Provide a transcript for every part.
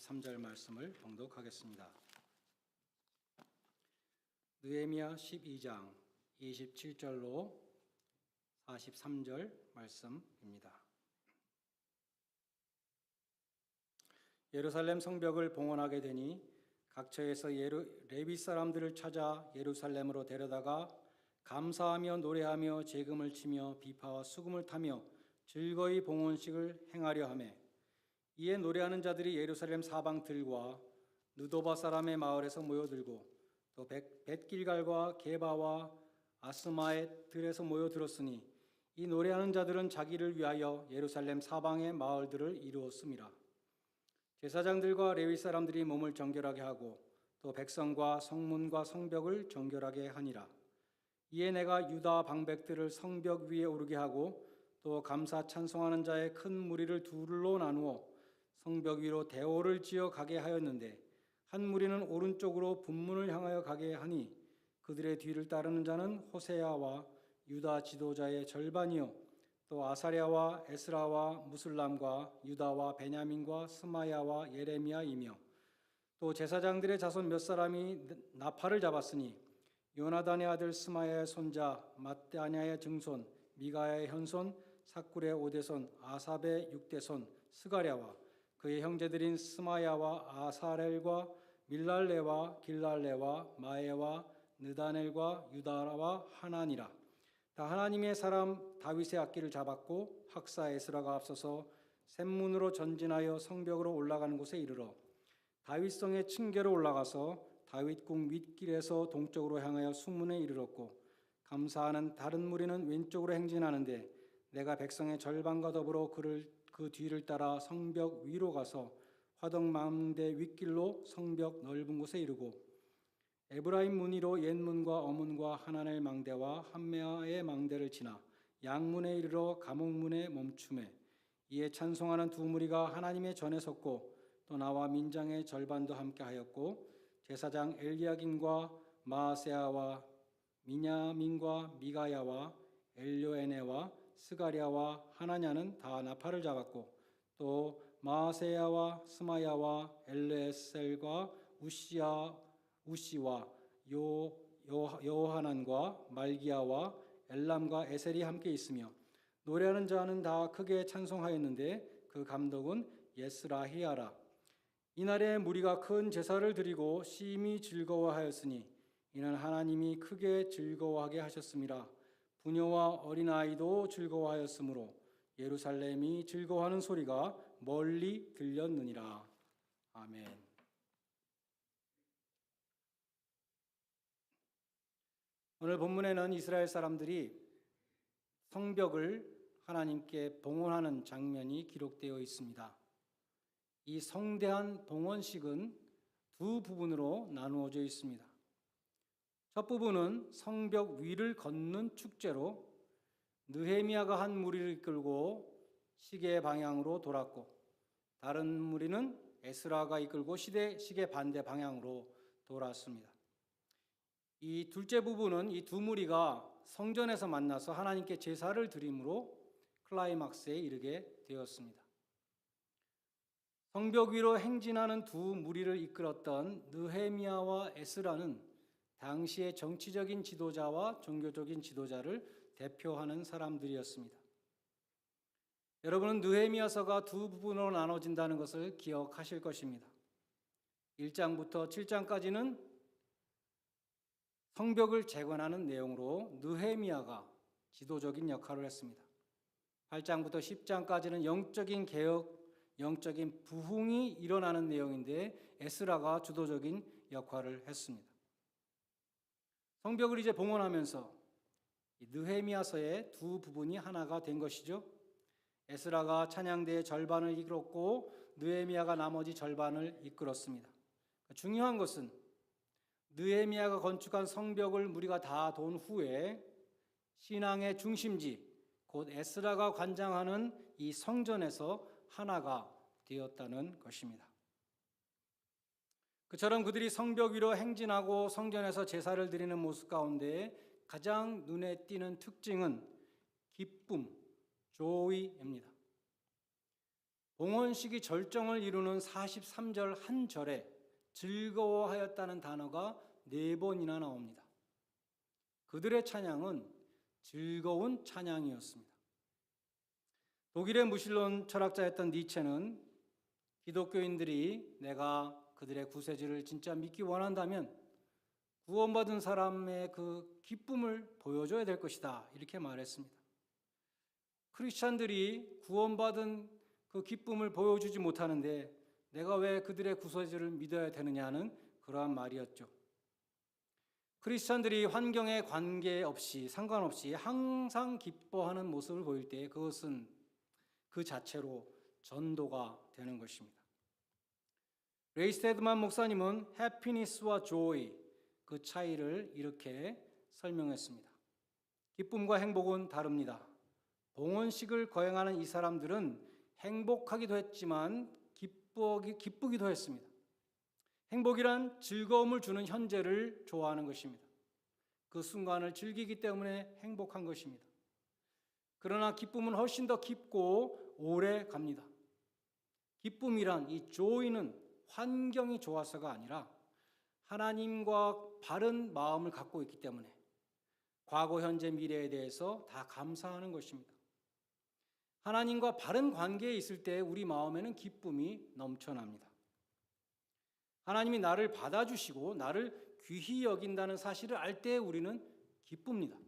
43절 말씀을 봉독하겠습니다. 느헤미야 12장 27절로 43절 말씀입니다. 예루살렘 성벽을 봉헌하게 되니 각처에서 레위 사람들을 찾아 예루살렘으로 데려다가 감사하며 노래하며 제금을 치며 비파와 수금을 타며 즐거이 봉헌식을 행하려 하매, 이에 노래하는 자들이 예루살렘 사방들과 느도바 사람의 마을에서 모여들고 또 벳길갈과 게바와 아스마의 들에서 모여들었으니 이 노래하는 자들은 자기를 위하여 예루살렘 사방의 마을들을 이루었음이라. 제사장들과 레위 사람들이 몸을 정결하게 하고 또 백성과 성문과 성벽을 정결하게 하니라. 이에 내가 유다 방백들을 성벽 위에 오르게 하고 또 감사 찬송하는 자의 큰 무리를 둘로 나누어 성벽 위로 대오를 지어 가게 하였는데, 한 무리는 오른쪽으로 분문을 향하여 가게 하니 그들의 뒤를 따르는 자는 호세야와 유다 지도자의 절반이요 또 아사랴와 에스라와 무술람과 유다와 베냐민과 스마야와 예레미야이며, 또 제사장들의 자손 몇 사람이 나팔을 잡았으니 요나단의 아들 스마야의 손자 마따냐의 증손 미가야의 현손 삭굴의 5대손 아삽의 6대손 스가랴와 그의 형제들인 스마야와 아사렐과 밀랄레와 길랄레와 마에와 느다넬과 유다와 하나니라. 다 하나님의 사람 다윗의 악기를 잡았고 학사 에스라가 앞서서 샘문으로 전진하여 성벽으로 올라가는 곳에 이르러 다윗성의 층계로 올라가서 다윗궁 윗길에서 동쪽으로 향하여 수문에 이르렀고, 감사하는 다른 무리는 왼쪽으로 행진하는데 내가 백성의 절반과 더불어 그 뒤를 따라 성벽 위로 가서 화덕망대 윗길로 성벽 넓은 곳에 이르고 에브라임 문이로 옛문과 어문과 하나넬 망대와 한메아의 망대를 지나 양문에 이르러 감옥문에 멈추매, 이에 찬송하는 두 무리가 하나님의 전에 섰고 또 나와 민장의 절반도 함께 하였고, 제사장 엘리야김과 마아세야와 미냐민과 미가야와 엘요에네와 스가랴와 하나냐는 다 나팔을 잡았고, 또 마아세야와 스마야와 엘레셀과 우시와 여호하난과 말기야와 엘람과 에셀이 함께 있으며, 노래하는 자는 다 크게 찬송하였는데 그 감독은 예스라히야라. 이날에 무리가 큰 제사를 드리고 심히 즐거워하였으니 이는 하나님이 크게 즐거워하게 하셨음이라. 부녀와 어린아이도 즐거워하였으므로 예루살렘이 즐거워하는 소리가 멀리 들렸느니라. 아멘. 오늘 본문에는 이스라엘 사람들이 성벽을 하나님께 봉헌하는 장면이 기록되어 있습니다. 이 성대한 봉헌식은 두 부분으로 나누어져 있습니다. 첫 부분은 성벽 위를 걷는 축제로 느헤미야가 한 무리를 이끌고 시계 방향으로 돌았고, 다른 무리는 에스라가 이끌고 시계 반대 방향으로 돌았습니다. 이 둘째 부분은 이 두 무리가 성전에서 만나서 하나님께 제사를 드림으로 클라이막스에 이르게 되었습니다. 성벽 위로 행진하는 두 무리를 이끌었던 느헤미야와 에스라는 당시의 정치적인 지도자와 종교적인 지도자를 대표하는 사람들이었습니다. 여러분은 느헤미야서가 두 부분으로 나눠진다는 것을 기억하실 것입니다. 1장부터 7장까지는 성벽을 재건하는 내용으로 느헤미야가 지도적인 역할을 했습니다. 8장부터 10장까지는 영적인 개혁, 영적인 부흥이 일어나는 내용인데 에스라가 주도적인 역할을 했습니다. 성벽을 이제 봉헌하면서 느헤미야서의 두 부분이 하나가 된 것이죠. 에스라가 찬양대의 절반을 이끌었고 느헤미야가 나머지 절반을 이끌었습니다. 중요한 것은 느헤미야가 건축한 성벽을 무리가 다 돈 후에 신앙의 중심지 곧 에스라가 관장하는 이 성전에서 하나가 되었다는 것입니다. 그처럼 그들이 성벽 위로 행진하고 성전에서 제사를 드리는 모습 가운데 가장 눈에 띄는 특징은 기쁨, 조이입니다. 봉헌식이 절정을 이루는 43절 한 절에 즐거워하였다는 단어가 4번이나 나옵니다. 그들의 찬양은 즐거운 찬양이었습니다. 독일의 무신론 철학자였던 니체는 기독교인들이 내가 그들의 구세주를 진짜 믿기 원한다면 구원받은 사람의 그 기쁨을 보여줘야 될 것이다, 이렇게 말했습니다. 크리스찬들이 구원받은 그 기쁨을 보여주지 못하는데 내가 왜 그들의 구세주를 믿어야 되느냐는 그러한 말이었죠. 크리스찬들이 환경에 관계없이 상관없이 항상 기뻐하는 모습을 보일 때 그것은 그 자체로 전도가 되는 것입니다. 레이 스테드만 목사님은 해피니스와 조이, 그 차이를 이렇게 설명했습니다. 기쁨과 행복은 다릅니다. 봉헌식을 거행하는 이 사람들은 행복하기도 했지만 기쁘기도 했습니다. 행복이란 즐거움을 주는 현재를 좋아하는 것입니다. 그 순간을 즐기기 때문에 행복한 것입니다. 그러나 기쁨은 훨씬 더 깊고 오래 갑니다. 기쁨이란 이 조이는 환경이 좋아서가 아니라 하나님과 바른 마음을 갖고 있기 때문에 과거, 현재, 미래에 대해서 다 감사하는 것입니다. 하나님과 바른 관계에 있을 때 우리 마음에는 기쁨이 넘쳐납니다. 하나님이 나를 받아주시고 나를 귀히 여긴다는 사실을 알 때 우리는 기쁩니다.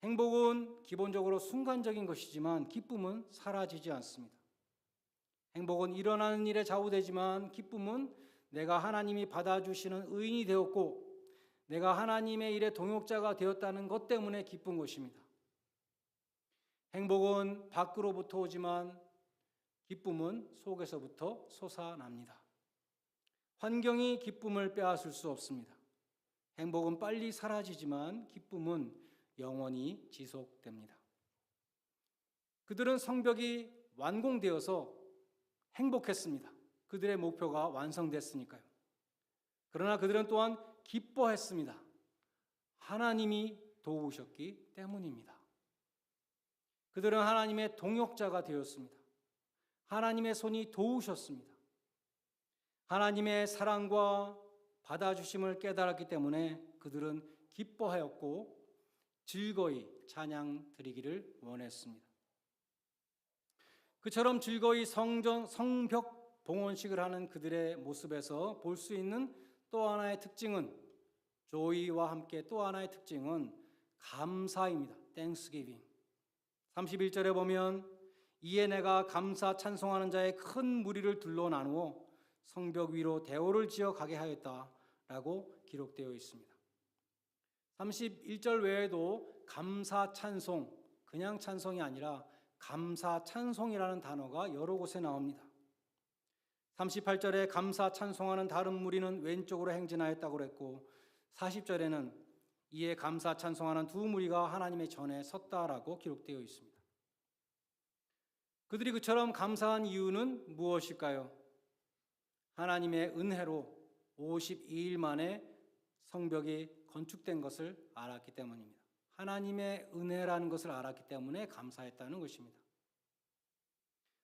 행복은 기본적으로 순간적인 것이지만 기쁨은 사라지지 않습니다. 행복은 일어나는 일에 좌우되지만 기쁨은 내가 하나님이 받아주시는 의인이 되었고 내가 하나님의 일에 동역자가 되었다는 것 때문에 기쁜 것입니다. 행복은 밖으로부터 오지만 기쁨은 속에서부터 솟아납니다. 환경이 기쁨을 빼앗을 수 없습니다. 행복은 빨리 사라지지만 기쁨은 영원히 지속됩니다. 그들은 성벽이 완공되어서 행복했습니다. 그들의 목표가 완성됐으니까요. 그러나 그들은 또한 기뻐했습니다. 하나님이 도우셨기 때문입니다. 그들은 하나님의 동역자가 되었습니다. 하나님의 손이 도우셨습니다. 하나님의 사랑과 받아주심을 깨달았기 때문에 그들은 기뻐하였고 즐거이 찬양 드리기를 원했습니다. 그처럼 즐거이 성벽 봉헌식을 하는 그들의 모습에서 볼 수 있는 또 하나의 특징은 조이와 함께 또 하나의 특징은 감사입니다. Thanksgiving. 31절에 보면 이에 내가 감사 찬송하는 자의 큰 무리를 둘러 나누어 성벽 위로 대오를 지어 가게 하였다라고 기록되어 있습니다. 31절 외에도 감사 찬송, 그냥 찬송이 아니라 감사 찬송이라는 단어가 여러 곳에 나옵니다. 38절에 감사 찬송하는 다른 무리는 왼쪽으로 행진하였다고 그랬고 40절에는 이에 감사 찬송하는 두 무리가 하나님의 전에 섰다라고 기록되어 있습니다. 그들이 그처럼 감사한 이유는 무엇일까요? 하나님의 은혜로 52일 만에 성벽이 건축된 것을 알았기 때문입니다. 하나님의 은혜라는 것을 알았기 때문에 감사했다는 것입니다.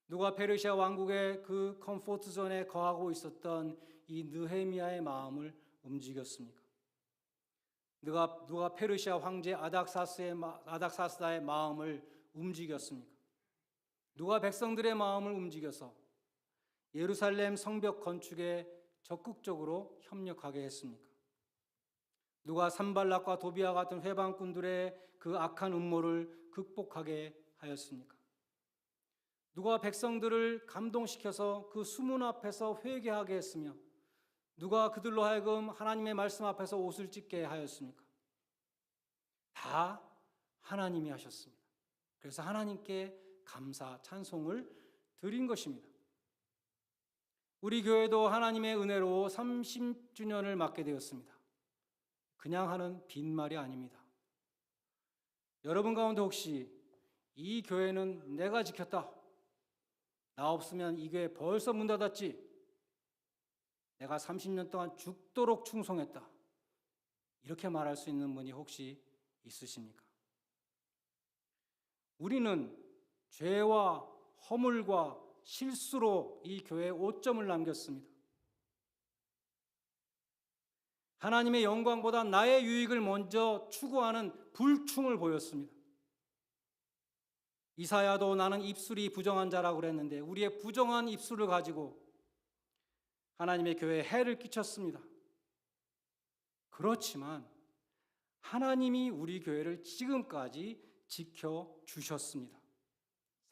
누가 페르시아 왕국의 그 컴포트 존에 거하고 있었던 이 느헤미야의 마음을 움직였습니까? 누가 페르시아 황제 아닥사스다의 마음을 움직였습니까? 누가 백성들의 마음을 움직여서 예루살렘 성벽 건축에 적극적으로 협력하게 했습니까? 누가 산발락과 도비아 같은 회방꾼들의 그 악한 음모를 극복하게 하였습니까? 누가 백성들을 감동시켜서 그 수문 앞에서 회개하게 했으며 누가 그들로 하여금 하나님의 말씀 앞에서 옷을 찢게 하였습니까? 다 하나님이 하셨습니다. 그래서 하나님께 감사 찬송을 드린 것입니다. 우리 교회도 하나님의 은혜로 30주년을 맞게 되었습니다. 그냥 하는 빈말이 아닙니다. 여러분 가운데 혹시 이 교회는 내가 지켰다, 나 없으면 이 교회 벌써 문 닫았지, 내가 30년 동안 죽도록 충성했다, 이렇게 말할 수 있는 분이 혹시 있으십니까? 우리는 죄와 허물과 실수로 이 교회에 5점을 남겼습니다. 하나님의 영광보다 나의 유익을 먼저 추구하는 불충을 보였습니다. 이사야도 나는 입술이 부정한 자라고 그랬는데 우리의 부정한 입술을 가지고 하나님의 교회에 해를 끼쳤습니다. 그렇지만 하나님이 우리 교회를 지금까지 지켜주셨습니다.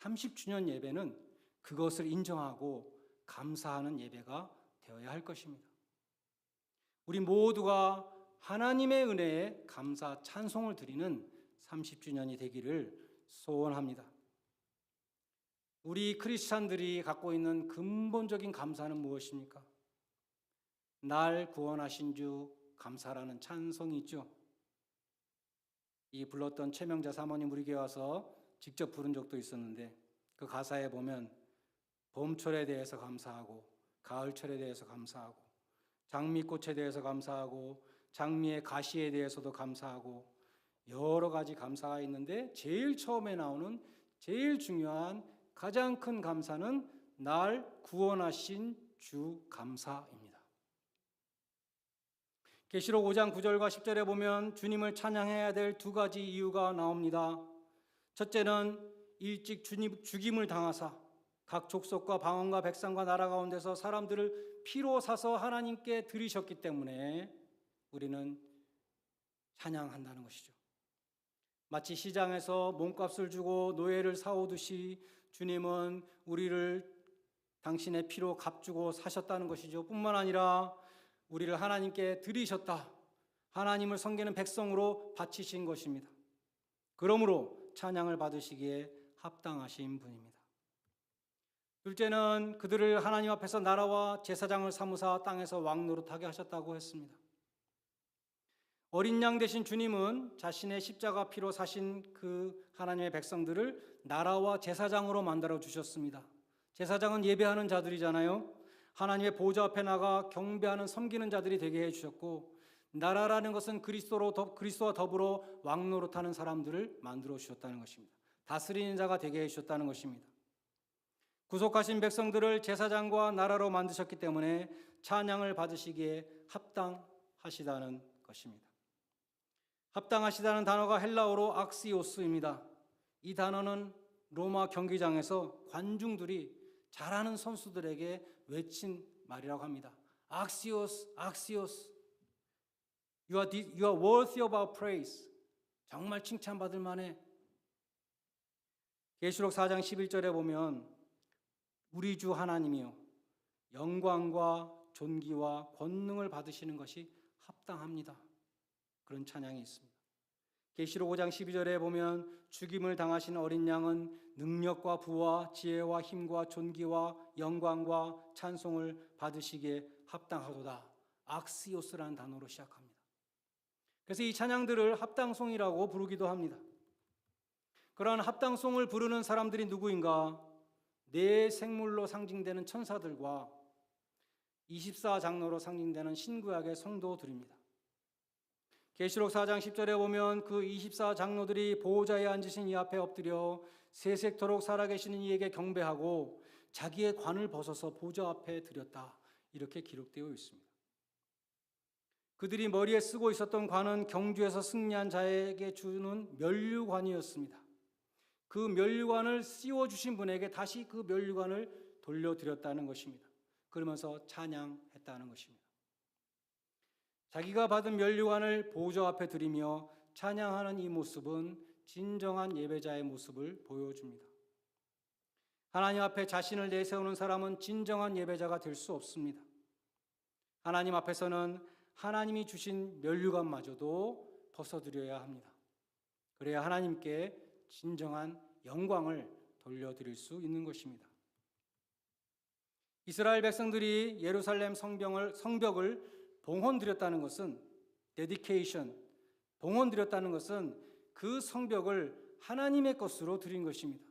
30주년 예배는 그것을 인정하고 감사하는 예배가 되어야 할 것입니다. 우리 모두가 하나님의 은혜에 감사 찬송을 드리는 30주년이 되기를 소원합니다. 우리 크리스찬들이 갖고 있는 근본적인 감사는 무엇입니까? 날 구원하신 주 감사라는 찬송이 있죠. 이 불렀던 최명자 사모님 우리 교회 와서 직접 부른 적도 있었는데 그 가사에 보면 봄철에 대해서 감사하고 가을철에 대해서 감사하고 장미꽃에 대해서 감사하고 장미의 가시에 대해서도 감사하고 여러 가지 감사가 있는데 제일 처음에 나오는 제일 중요한 가장 큰 감사는 날 구원하신 주 감사입니다. 계시록 5장 9절과 10절에 보면 주님을 찬양해야 될 두 가지 이유가 나옵니다. 첫째는 일찍 주님 죽임을 당하사 각 족속과 방언과 백성과 나라 가운데서 사람들을 피로 사서 하나님께 드리셨기 때문에 우리는 찬양한다는 것이죠. 마치 시장에서 몸값을 주고 노예를 사오듯이 주님은 우리를 당신의 피로 값주고 사셨다는 것이죠. 뿐만 아니라 우리를 하나님께 드리셨다. 하나님을 섬기는 백성으로 바치신 것입니다. 그러므로 찬양을 받으시기에 합당하신 분입니다. 둘째는 그들을 하나님 앞에서 나라와 제사장을 삼으사 땅에서 왕노릇하게 하셨다고 했습니다. 어린 양 되신 주님은 자신의 십자가 피로 사신 그 하나님의 백성들을 나라와 제사장으로 만들어 주셨습니다. 제사장은 예배하는 자들이잖아요. 하나님의 보좌 앞에 나가 경배하는 섬기는 자들이 되게 해주셨고, 나라라는 것은 그리스도와 더불어 왕노릇하는 사람들을 만들어 주셨다는 것입니다. 다스리는 자가 되게 해주셨다는 것입니다. 구속하신 백성들을 제사장과 나라로 만드셨기 때문에 찬양을 받으시기에 합당하시다는 것입니다. 합당하시다는 단어가 헬라어로 악시오스입니다. 이 단어는 로마 경기장에서 관중들이 잘하는 선수들에게 외친 말이라고 합니다. 악시오스, 악시오스. You are worthy of our praise. 정말 칭찬받을 만해. 계시록 4장 11절에 보면 우리 주 하나님이요 영광과 존귀와 권능을 받으시는 것이 합당합니다. 그런 찬양이 있습니다. 계시록 5장 12절에 보면 죽임을 당하신 어린 양은 능력과 부와 지혜와 힘과 존귀와 영광과 찬송을 받으시기에 합당하도다. 악시오스라는 단어로 시작합니다. 그래서 이 찬양들을 합당송이라고 부르기도 합니다. 그러한 합당송을 부르는 사람들이 누구인가? 네 생물로 상징되는 천사들과 24장로로 상징되는 신구약의 성도들입니다. 계시록 4장 10절에 보면 그 24장로들이 보호자에 앉으신 이 앞에 엎드려 세세토록 살아계시는 이에게 경배하고 자기의 관을 벗어서 보좌 앞에 드렸다. 이렇게 기록되어 있습니다. 그들이 머리에 쓰고 있었던 관은 경주에서 승리한 자에게 주는 면류관이었습니다. 그 면류관을 씌워주신 분에게 다시 그 면류관을 돌려드렸다는 것입니다. 그러면서 찬양했다는 것입니다. 자기가 받은 면류관을 보좌 앞에 드리며 찬양하는 이 모습은 진정한 예배자의 모습을 보여줍니다. 하나님 앞에 자신을 내세우는 사람은 진정한 예배자가 될 수 없습니다. 하나님 앞에서는 하나님이 주신 면류관마저도 벗어드려야 합니다. 그래야 하나님께 진정한 영광을 돌려드릴 수 있는 것입니다. 이스라엘 백성들이 예루살렘 성벽을 봉헌드렸다는 것은 데디케이션, 봉헌드렸다는 것은 그 성벽을 하나님의 것으로 드린 것입니다.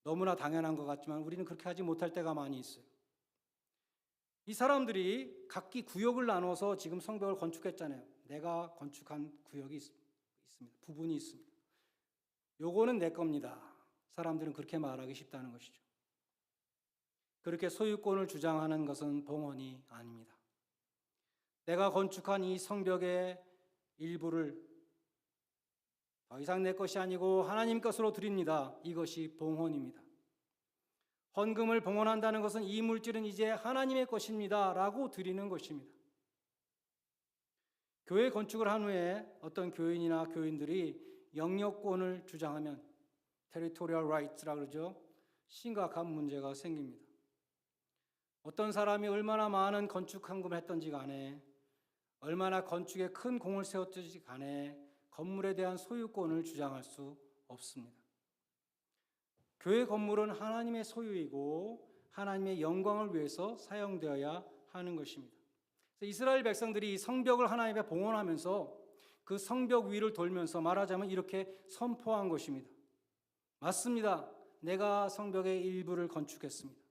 너무나 당연한 것 같지만 우리는 그렇게 하지 못할 때가 많이 있어요. 이 사람들이 각기 구역을 나눠서 지금 성벽을 건축했잖아요. 내가 건축한 구역이 있습니다. 부분이 있습니다. 요거는 내 겁니다. 사람들은 그렇게 말하기 쉽다는 것이죠. 그렇게 소유권을 주장하는 것은 봉헌이 아닙니다. 내가 건축한 이 성벽의 일부를 더 이상 내 것이 아니고 하나님 것으로 드립니다. 이것이 봉헌입니다. 헌금을 봉헌한다는 것은 이 물질은 이제 하나님의 것입니다 라고 드리는 것입니다. 교회 건축을 한 후에 어떤 교인이나 교인들이 영역권을 주장하면 territorial rights라고 그러죠. 심각한 문제가 생깁니다. 어떤 사람이 얼마나 많은 건축 헌금을 했던지 간에, 얼마나 건축에 큰 공을 세웠든지 간에 건물에 대한 소유권을 주장할 수 없습니다. 교회 건물은 하나님의 소유이고 하나님의 영광을 위해서 사용되어야 하는 것입니다. 이스라엘 백성들이 성벽을 하나님께 봉헌하면서 그 성벽 위를 돌면서 말하자면 이렇게 선포한 것입니다. 맞습니다. 내가 성벽의 일부를 건축했습니다.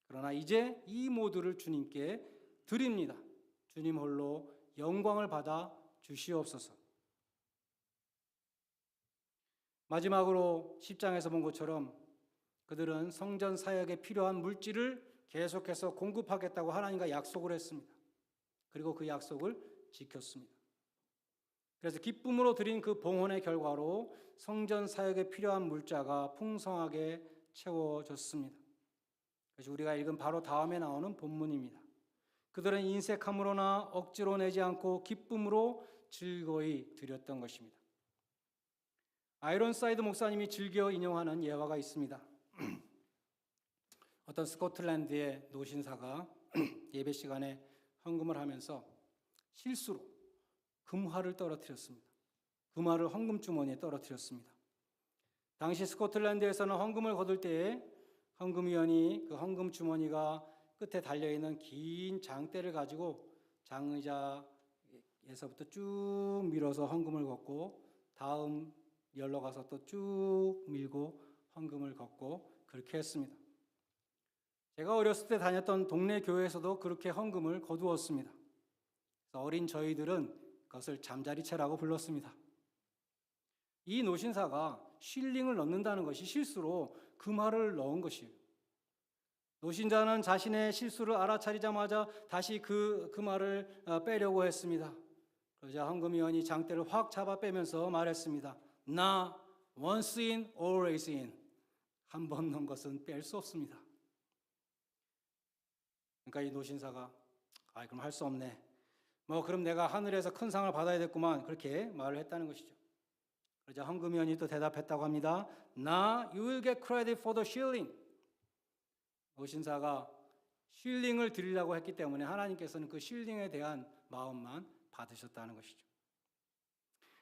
그러나 이제 이 모두를 주님께 드립니다. 주님 홀로 영광을 받아 주시옵소서. 마지막으로 10장에서 본 것처럼 그들은 성전 사역에 필요한 물질을 계속해서 공급하겠다고 하나님과 약속을 했습니다. 그리고 그 약속을 지켰습니다. 그래서 기쁨으로 드린 그 봉헌의 결과로 성전 사역에 필요한 물자가 풍성하게 채워졌습니다. 그래서 우리가 읽은 바로 다음에 나오는 본문입니다. 그들은 인색함으로나 억지로 내지 않고 기쁨으로 즐거이 드렸던 것입니다. 아이론사이드 목사님이 즐겨 인용하는 예화가 있습니다. 어떤 스코틀랜드의 노신사가 예배 시간에 헌금을 하면서 실수로 금화를 떨어뜨렸습니다. 금화를 헌금 주머니에 떨어뜨렸습니다. 당시 스코틀랜드에서는 헌금을 거둘 때에 헌금위원이 그 헌금 주머니가 끝에 달려있는 긴 장대를 가지고 장의자에서부터 쭉 밀어서 헌금을 걷고 다음 열로 가서 또 쭉 밀고 헌금을 걷고 그렇게 했습니다. 제가 어렸을 때 다녔던 동네 교회에서도 그렇게 헌금을 거두었습니다. 어린 저희들은 그것을 잠자리채라고 불렀습니다. 이 노신사가 쉴링을 넣는다는 것이 실수로 금화를 넣은 것이에요. 노신자는 자신의 실수를 알아차리자마자 다시 그 금화를 빼려고 했습니다. 그러자 헌금위원이 장대를 확 잡아 빼면서 말했습니다. 나 once in, always in. 한 번 넣은 것은 뺄 수 없습니다. 그러니까 이 노신사가 그럼 할 수 없네. 그럼 내가 하늘에서 큰 상을 받아야겠구만. 그렇게 말을 했다는 것이죠. 그러자 헌금위원이 또 대답했다고 합니다. 나 you will get credit for the shilling. 노신사가 쉴링을 드리려고 했기 때문에 하나님께서는 그 쉴링에 대한 마음만 받으셨다는 것이죠.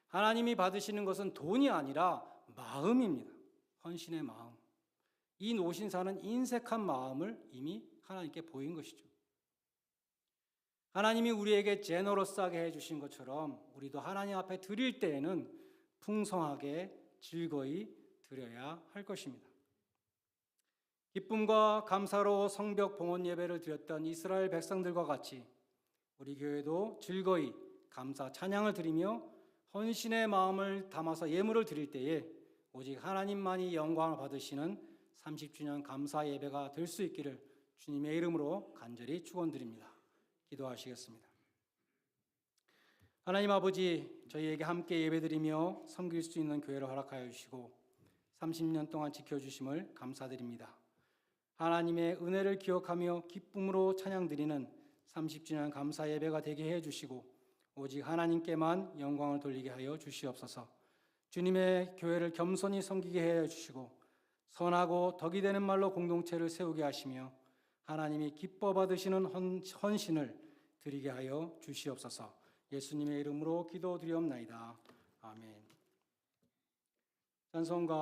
하나님이 받으시는 것은 돈이 아니라 마음입니다. 헌신의 마음. 이 노신사는 인색한 마음을 이미 하나님께 보인 것이죠. 하나님이 우리에게 제너러스하게 해주신 것처럼 우리도 하나님 앞에 드릴 때에는 풍성하게 즐거이 드려야 할 것입니다. 기쁨과 감사로 성벽 봉헌 예배를 드렸던 이스라엘 백성들과 같이 우리 교회도 즐거이 감사 찬양을 드리며 헌신의 마음을 담아서 예물을 드릴 때에 오직 하나님만이 영광을 받으시는 30주년 감사 예배가 될 수 있기를 주님의 이름으로 간절히 축원드립니다. 기도하시겠습니다. 하나님 아버지, 저희에게 함께 예배드리며 섬길 수 있는 교회를 허락하여 주시고 30년 동안 지켜주심을 감사드립니다. 하나님의 은혜를 기억하며 기쁨으로 찬양드리는 30주년 감사 예배가 되게 해주시고 오직 하나님께만 영광을 돌리게 하여 주시옵소서. 주님의 교회를 겸손히 섬기게 해 주시고 선하고 덕이 되는 말로 공동체를 세우게 하시며 하나님이 기뻐 받으시는 헌신을 드리게 하여 주시옵소서. 예수님의 이름으로 기도드리옵나이다. 아멘. 찬송가